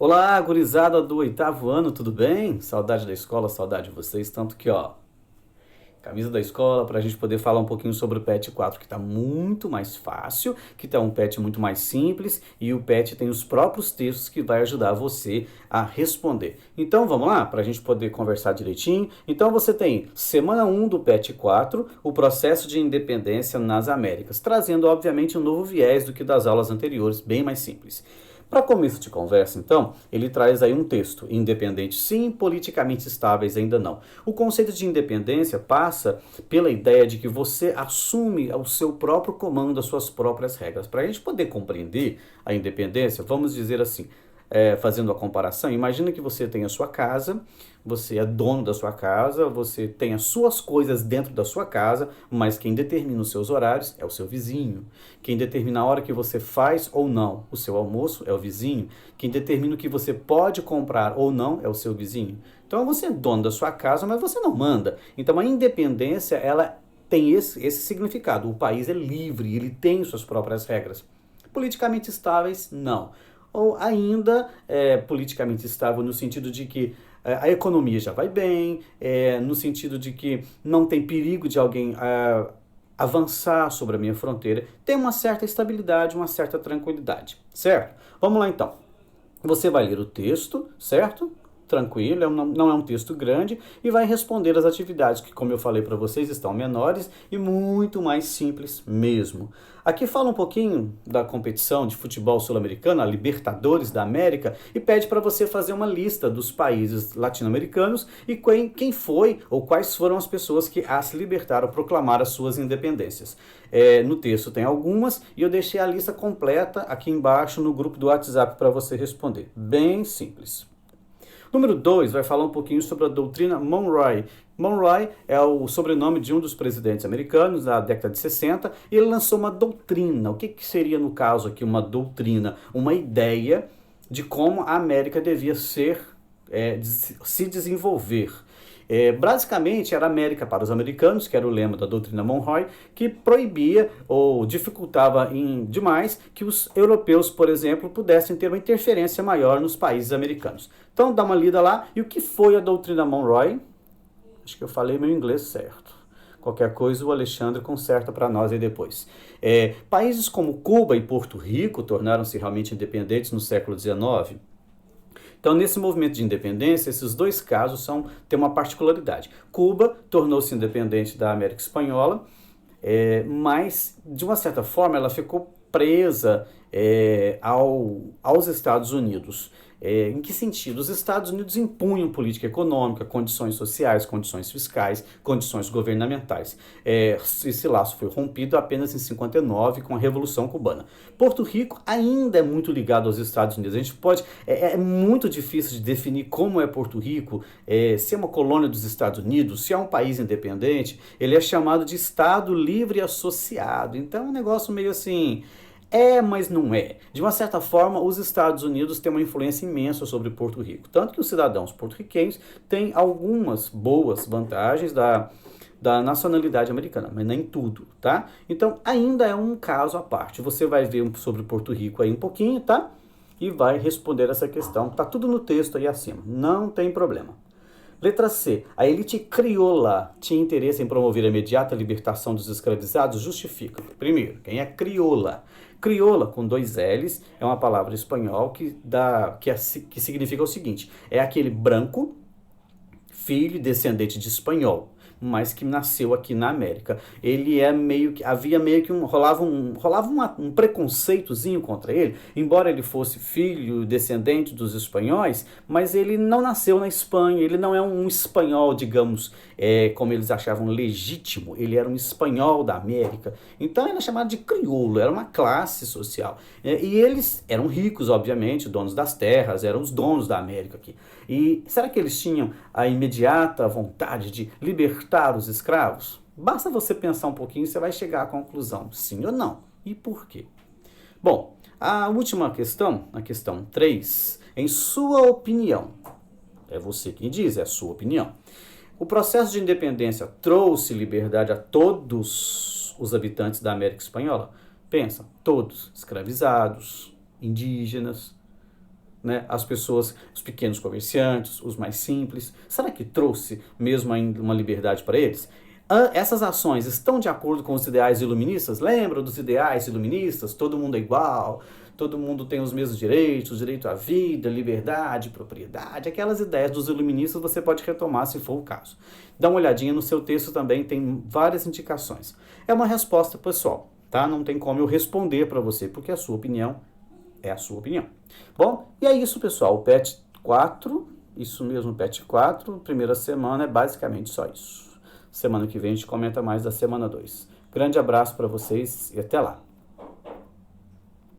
Olá, gurizada do oitavo ano, tudo bem? Saudade da escola, saudade de vocês, tanto que, camisa da escola para a gente poder falar um pouquinho sobre o PET 4, que está muito mais fácil, que está um PET muito mais simples e o PET tem os próprios textos que vai ajudar você a responder. Então vamos lá, para a gente poder conversar direitinho. Então você tem semana 1 do PET 4, o processo de independência nas Américas, trazendo obviamente um novo viés do que das aulas anteriores, bem mais simples. Para começo de conversa, então, ele traz aí um texto: independente sim, politicamente estáveis ainda não. O conceito de independência passa pela ideia de que você assume o seu próprio comando, as suas próprias regras. Para a gente poder compreender a independência, vamos dizer assim, fazendo a comparação, imagina que você tem a sua casa, você é dono da sua casa, você tem as suas coisas dentro da sua casa, mas quem determina os seus horários é o seu vizinho. Quem determina a hora que você faz ou não o seu almoço é o vizinho. Quem determina o que você pode comprar ou não é o seu vizinho. Então você é dono da sua casa, mas você não manda. Então a independência, ela tem esse significado. O país é livre, ele tem suas próprias regras. Politicamente estáveis, não. Ou ainda politicamente estável no sentido de que a economia já vai bem, no sentido de que não tem perigo de alguém avançar sobre a minha fronteira, tem uma certa estabilidade, uma certa tranquilidade, certo? Vamos lá então. Você vai ler o texto, certo? Tranquilo, não é um texto grande e vai responder as atividades que, como eu falei para vocês, estão menores e muito mais simples mesmo. Aqui fala um pouquinho da competição de futebol sul-americano, a Libertadores da América, e pede para você fazer uma lista dos países latino-americanos e quem foi ou quais foram as pessoas que se libertaram, proclamaram as suas independências. No texto tem algumas e eu deixei a lista completa aqui embaixo no grupo do WhatsApp para você responder. Bem simples. Número 2 vai falar um pouquinho sobre a doutrina Monroe. Monroe é o sobrenome de um dos presidentes americanos da década de 60 e ele lançou uma doutrina. O que seria, no caso aqui, uma doutrina? Uma ideia de como a América devia se desenvolver. Basicamente era América para os americanos, que era o lema da doutrina Monroe, que proibia ou dificultava demais que os europeus, por exemplo, pudessem ter uma interferência maior nos países americanos. Então dá uma lida lá. E o que foi a doutrina Monroe? Acho que eu falei meu inglês certo. Qualquer coisa o Alexandre conserta para nós aí depois. Países como Cuba e Porto Rico tornaram-se realmente independentes no século XIX. Então, nesse movimento de independência, esses dois casos têm uma particularidade. Cuba tornou-se independente da América Espanhola, mas, de uma certa forma, ela ficou presa aos Estados Unidos. Em que sentido? Os Estados Unidos impunham política econômica, condições sociais, condições fiscais, condições governamentais. Esse laço foi rompido apenas em 59 com a Revolução Cubana. Porto Rico ainda é muito ligado aos Estados Unidos. A gente pode... É muito difícil de definir como é Porto Rico, se é uma colônia dos Estados Unidos, se é um país independente. Ele é chamado de Estado Livre Associado. Então é um negócio meio assim... mas não é. De uma certa forma, os Estados Unidos têm uma influência imensa sobre Porto Rico. Tanto que os cidadãos porto-riquenhos têm algumas boas vantagens da nacionalidade americana, mas nem tudo, tá? Então, ainda é um caso à parte. Você vai ver sobre Porto Rico aí um pouquinho, tá? E vai responder essa questão. Tá tudo no texto aí acima. Não tem problema. Letra C. A elite crioula tinha interesse em promover a imediata libertação dos escravizados? Justifica. Primeiro, quem é crioula? Crioula, com dois L's, é uma palavra espanhol que significa o seguinte: é aquele branco, filho e descendente de espanhol, mas que nasceu aqui na América. Ele havia meio que rolava um preconceitozinho contra ele, embora ele fosse filho, descendente dos espanhóis, mas ele não nasceu na Espanha, ele não é um espanhol, digamos, como eles achavam legítimo, ele era um espanhol da América, então ele é chamado de crioulo, era uma classe social, e eles eram ricos, obviamente, donos das terras, eram os donos da América aqui. E será que eles tinham a imediata vontade de libertar os escravos? Basta você pensar um pouquinho e você vai chegar à conclusão, sim ou não. E por quê? Bom, a última questão, a questão 3, em sua opinião, é você quem diz, é a sua opinião. O processo de independência trouxe liberdade a todos os habitantes da América Espanhola? Pensa, todos, escravizados, indígenas. né, as pessoas, os pequenos comerciantes, os mais simples? Será que trouxe mesmo ainda uma liberdade para eles? Essas ações estão de acordo com os ideais iluministas? Lembra dos ideais iluministas? Todo mundo é igual, todo mundo tem os mesmos direitos, direito à vida, liberdade, propriedade. Aquelas ideias dos iluministas você pode retomar se for o caso. Dá uma olhadinha no seu texto também, tem várias indicações. É uma resposta pessoal, tá? Não tem como eu responder para você, porque a sua opinião é a sua opinião. Bom, e é isso, pessoal. O PET 4, isso mesmo, PET 4, primeira semana é basicamente só isso. Semana que vem a gente comenta mais da semana 2. Grande abraço para vocês e até lá.